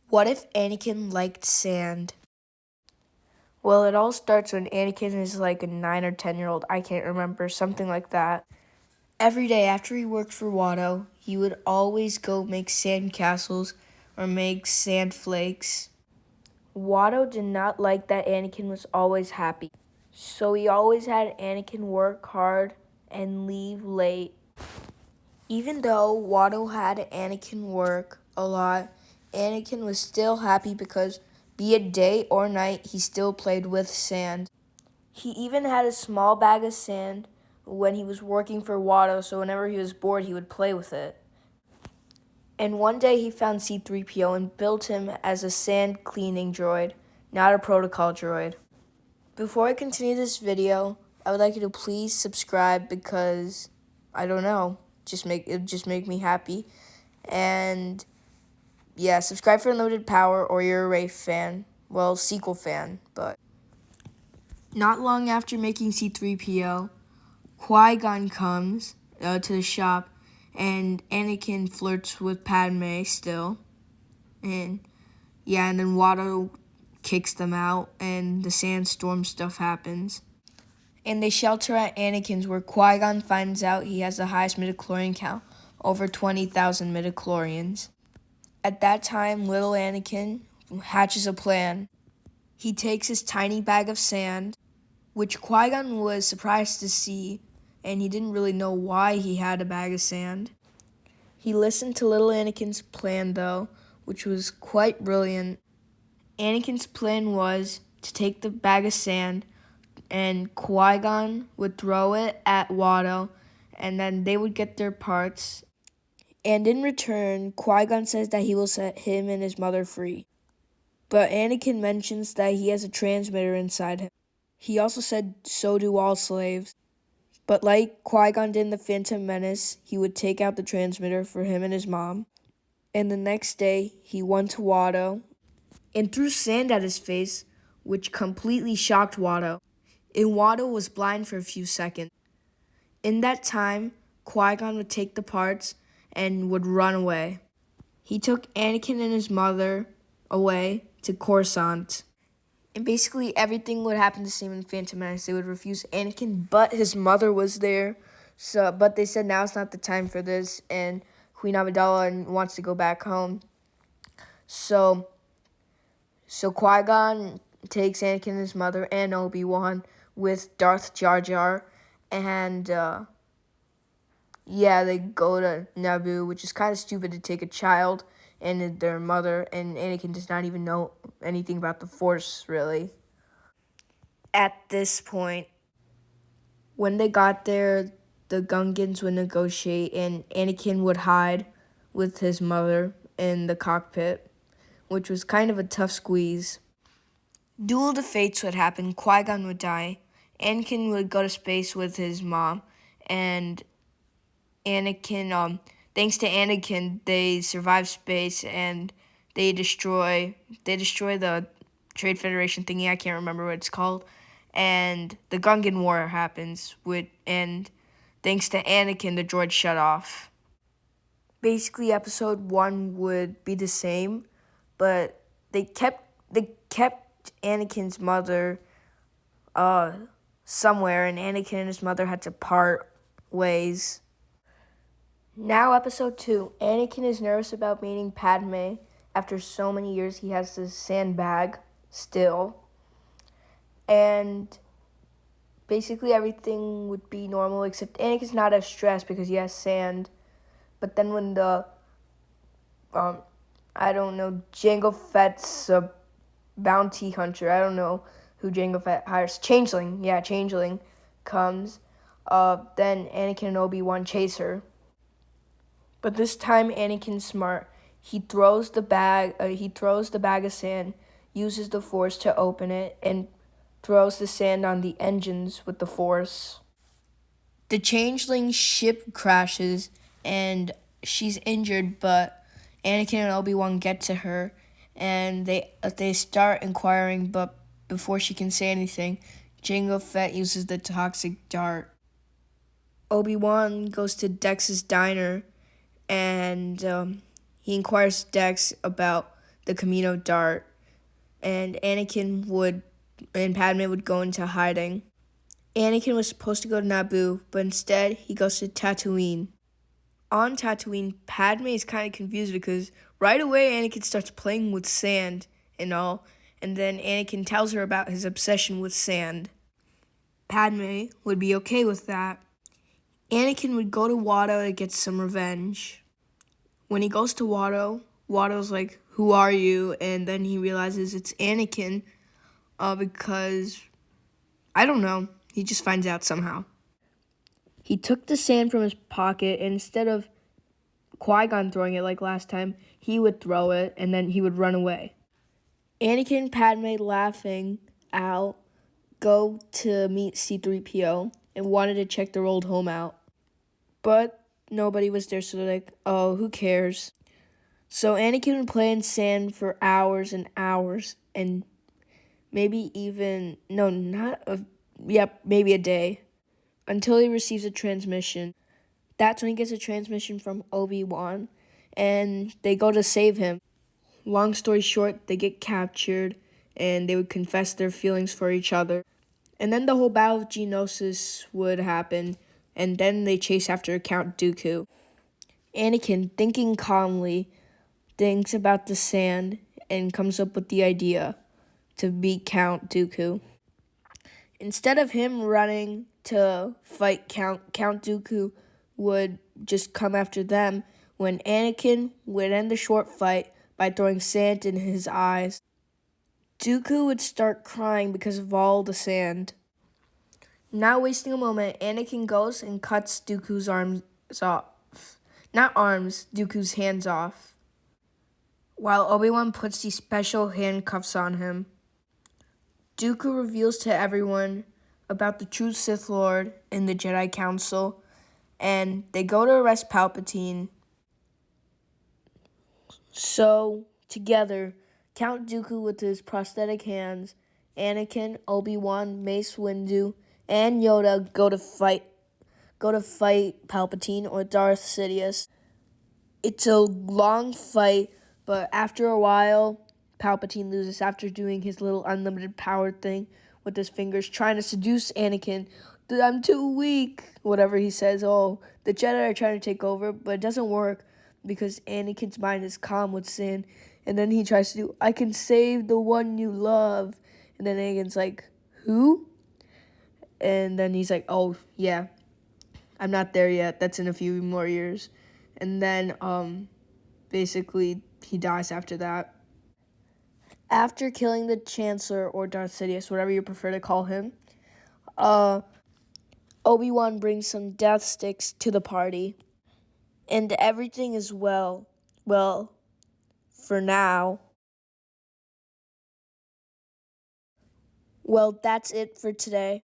What if Anakin liked sand? Well, it all starts when Anakin is like a 9 or 10-year-old. I can't remember, something like that. Every day after he worked for Watto, he would always go make sand castles or make sand flakes. Watto did not like that Anakin was always happy, so he always had Anakin work hard and leave late. Even though Watto had Anakin work a lot, Anakin was still happy because, be it day or night, he still played with sand. He even had a small bag of sand when he was working for Watto, so whenever he was bored, he would play with it. And one day he found C-3PO and built him as a sand cleaning droid, not a protocol droid. Before I continue this video, I would like you to please subscribe because, I don't know, it just make me happy. And yeah, subscribe for Unlimited Power or you're a Ray fan. Well, sequel fan, but. Not long after making C-3PO, Qui-Gon comes to the shop and Anakin flirts with Padme still. And yeah, and then Watto kicks them out and the sandstorm stuff happens. And they shelter at Anakin's where Qui-Gon finds out he has the highest midichlorian count, over 20,000 midichlorians. At that time, little Anakin hatches a plan. He takes his tiny bag of sand, which Qui-Gon was surprised to see, and he didn't really know why he had a bag of sand. He listened to little Anakin's plan, though, which was quite brilliant. Anakin's plan was to take the bag of sand, and Qui-Gon would throw it at Watto, and then they would get their parts. And in return, Qui-Gon says that he will set him and his mother free. But Anakin mentions that he has a transmitter inside him. He also said, so do all slaves. But like Qui-Gon did in The Phantom Menace, he would take out the transmitter for him and his mom. And the next day, he went to Watto and threw sand at his face, which completely shocked Watto. And Watto was blind for a few seconds. In that time, Qui-Gon would take the parts and would run away. He took Anakin and his mother away to Coruscant. And basically everything would happen the same in Phantom Menace. They would refuse Anakin, but his mother was there. But they said now it's not the time for this, and Queen Amidala wants to go back home. So Qui-Gon takes Anakin and his mother and Obi-Wan with Darth Jar Jar, and they go to Naboo, which is kind of stupid to take a child and their mother, and Anakin does not even know anything about the Force, really. At this point, when they got there, the Gungans would negotiate, and Anakin would hide with his mother in the cockpit, which was kind of a tough squeeze. Duel of the Fates would happen. Qui-Gon would die. Anakin would go to space with his mom, and Anakin, thanks to Anakin, they survive space and they destroy the Trade Federation thingy. I can't remember what it's called. And the Gungan War happens, and thanks to Anakin, the droid shut off. Basically, episode 1 would be the same, but they kept Anakin's mother somewhere, and Anakin and his mother had to part ways. Now, episode 2, Anakin is nervous about meeting Padme. After so many years, he has this sandbag still. And basically everything would be normal, except Anakin's not as stressed because he has sand. But then when the, Jango Fett's a bounty hunter, I don't know who Jango Fett hires, Changeling comes, then Anakin and Obi-Wan chase her. But this time, Anakin's smart. He throws the bag of sand, uses the Force to open it, and throws the sand on the engines with the Force. The Changeling ship crashes, and she's injured, but Anakin and Obi-Wan get to her, and they start inquiring, but before she can say anything, Jango Fett uses the toxic dart. Obi-Wan goes to Dex's diner, and he inquires Dex about the Camino Dart, and Padme would go into hiding. Anakin was supposed to go to Naboo, but instead he goes to Tatooine. On Tatooine, Padme is kind of confused because right away Anakin starts playing with sand and all, and then Anakin tells her about his obsession with sand. Padme would be okay with that. Anakin would go to Watto to get some revenge. When he goes to Watto, Watto's like, "Who are you?" And then he realizes it's Anakin because, I don't know, he just finds out somehow. He took the sand from his pocket, and instead of Qui-Gon throwing it like last time, he would throw it, and then he would run away. Anakin and Padme, laughing out, go to meet C-3PO and wanted to check their old home out. But nobody was there, so they're like, oh, who cares? So Anakin would play in sand for hours and hours, and maybe even, maybe a day, until he receives a transmission. That's when he gets a transmission from Obi-Wan, and they go to save him. Long story short, they get captured, and they would confess their feelings for each other. And then the whole Battle of Geonosis would happen, and then they chase after Count Dooku. Anakin, thinking calmly, thinks about the sand and comes up with the idea to beat Count Dooku. Instead of him running to fight Count Dooku would just come after them when Anakin would end the short fight by throwing sand in his eyes. Dooku would start crying because of all the sand. Not wasting a moment, Anakin goes and cuts Dooku's arms off. Not arms, Dooku's hands off. While Obi-Wan puts these special handcuffs on him. Dooku reveals to everyone about the true Sith Lord in the Jedi Council, and they go to arrest Palpatine. So, together, Count Dooku with his prosthetic hands, Anakin, Obi-Wan, Mace Windu, and Yoda go to fight Palpatine or Darth Sidious. It's a long fight, but after a while, Palpatine loses after doing his little unlimited power thing with his fingers, trying to seduce Anakin. I'm too weak, whatever he says. Oh, the Jedi are trying to take over, but it doesn't work because Anakin's mind is calm with sin. And then he tries to do, I can save the one you love. And then Anakin's like, who? And then he's like, oh, yeah, I'm not there yet. That's in a few more years. And then, basically, he dies after that. After killing the Chancellor or Darth Sidious, whatever you prefer to call him, Obi-Wan brings some death sticks to the party. And everything is well, for now. Well, that's it for today.